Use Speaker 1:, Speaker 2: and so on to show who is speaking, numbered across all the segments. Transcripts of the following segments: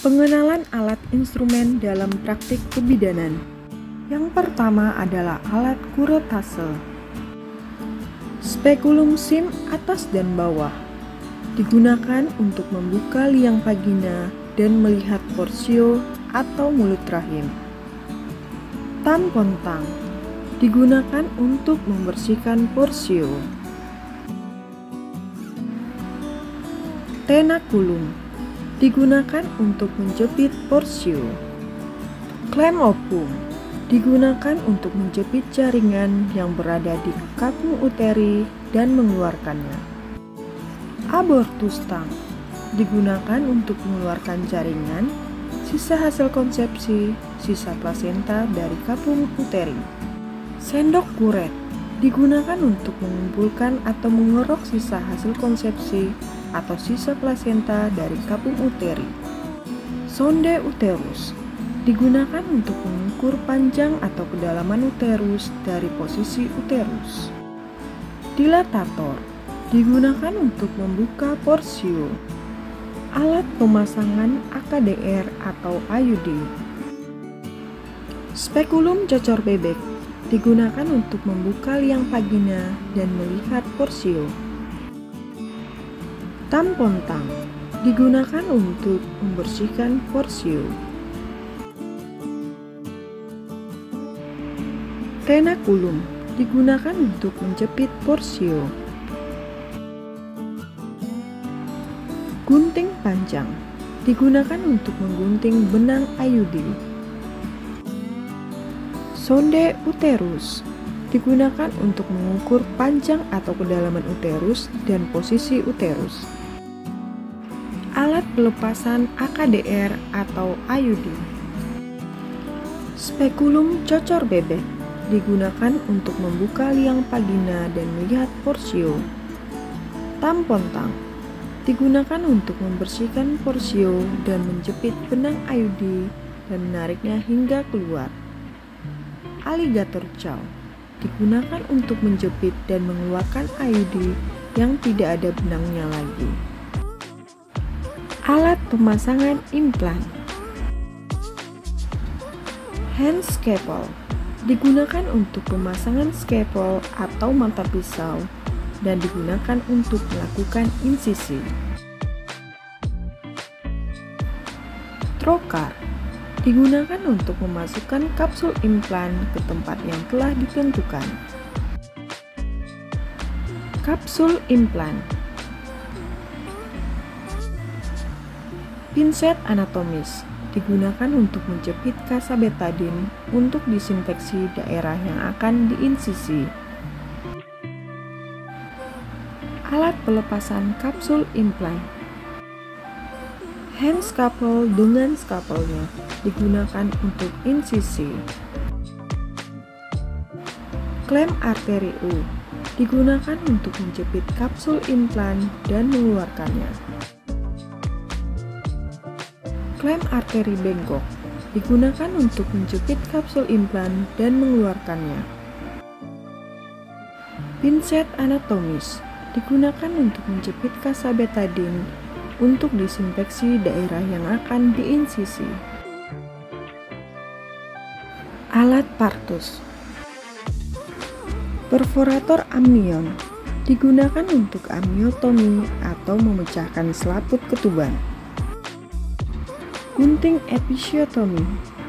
Speaker 1: Pengenalan alat instrumen dalam praktik kebidanan. Yang pertama adalah alat kuretase. Spekulum sim atas dan bawah. Digunakan untuk membuka liang vagina dan melihat porsio atau mulut rahim. Tampon tang. Digunakan untuk membersihkan porsio. Tenakulum. Digunakan untuk menjepit porsio. Klem opum digunakan untuk menjepit jaringan yang berada di kapung uteri dan mengeluarkannya. Abortus tang digunakan untuk mengeluarkan jaringan, sisa hasil konsepsi, sisa plasenta dari kapung uteri. Sendok kuret digunakan untuk mengumpulkan atau mengerok sisa hasil konsepsi atau sisa plasenta dari kapung uteri. Sonde uterus digunakan untuk mengukur panjang atau kedalaman uterus dari posisi uterus. Dilatator digunakan untuk membuka porsio. Alat pemasangan AKDR atau IUD. Spekulum cocor bebek digunakan untuk membuka liang vagina dan melihat porsio. Tampon tang digunakan untuk membersihkan porsio. Tenakulum digunakan untuk menjepit porsio. Gunting panjang digunakan untuk menggunting benang IUD. Sonde uterus digunakan untuk mengukur panjang atau kedalaman uterus dan posisi uterus. Alat pelepasan AKDR atau IUD. Spekulum cocor bebek digunakan untuk membuka liang vagina dan melihat porsio. Tampon tang digunakan untuk membersihkan porsio dan menjepit benang IUD dan menariknya hingga keluar. Alligator jaw digunakan untuk menjepit dan mengeluarkan IUD yang tidak ada benangnya lagi. Alat pemasangan implan. Hand scalpel digunakan untuk pemasangan scalpel atau mata pisau dan digunakan untuk melakukan insisi. Trokar digunakan untuk memasukkan kapsul implan ke tempat yang telah ditentukan. Kapsul implan. Pinset anatomis digunakan untuk menjepit kasabetadin untuk disinfeksi daerah yang akan diinsisi. Alat pelepasan kapsul implan. Hand scalpel dengan scalpelnya digunakan untuk insisi. Klem arteri U digunakan untuk menjepit kapsul implan dan mengeluarkannya. Klem arteri bengkok digunakan untuk menjepit kapsul implan dan mengeluarkannya. Pinset anatomis digunakan untuk menjepit kasabetadin untuk disinfeksi daerah yang akan diinsisi. Alat partus. Perforator amnion digunakan untuk amniotomi atau memecahkan selaput ketuban. Gunting episiotomi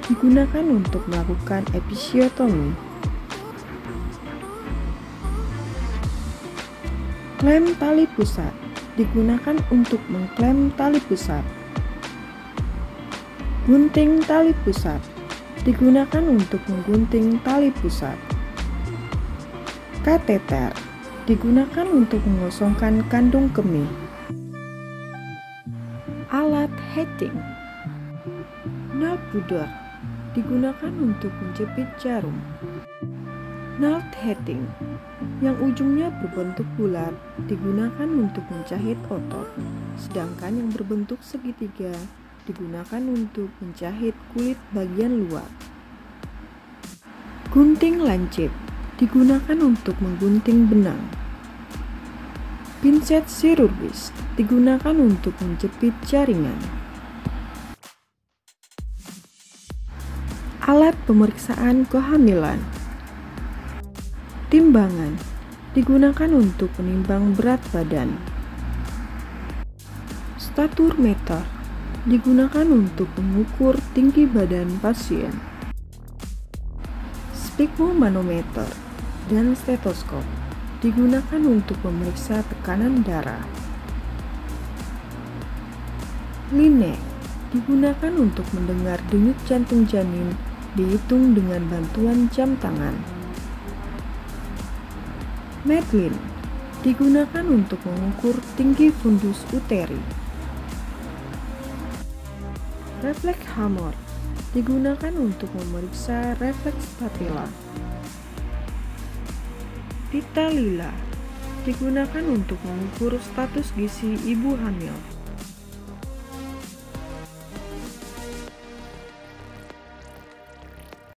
Speaker 1: digunakan untuk melakukan episiotomi. Klem tali pusat digunakan untuk mengklem tali pusat. Gunting tali pusat digunakan untuk menggunting tali pusat. Kateter digunakan untuk mengosongkan kandung kemih. Alat heating. Nail pudar digunakan untuk menjepit jarum. Nail heating yang ujungnya berbentuk bulat digunakan untuk menjahit otot, sedangkan yang berbentuk segitiga digunakan untuk menjahit kulit bagian luar. Gunting lancip digunakan untuk menggunting benang. Pinset chirurgis digunakan untuk menjepit jaringan. Alat pemeriksaan kehamilan. Timbangan digunakan untuk menimbang berat badan. Statur meter digunakan untuk mengukur tinggi badan pasien. Sphygmomanometer dan stetoskop digunakan untuk memeriksa tekanan darah. Line digunakan untuk mendengar denyut jantung janin, dihitung dengan bantuan jam tangan. Medline digunakan untuk mengukur tinggi fundus uteri. Refleks Hammer digunakan untuk memeriksa refleks patella. Pita lila digunakan untuk mengukur status gizi ibu hamil.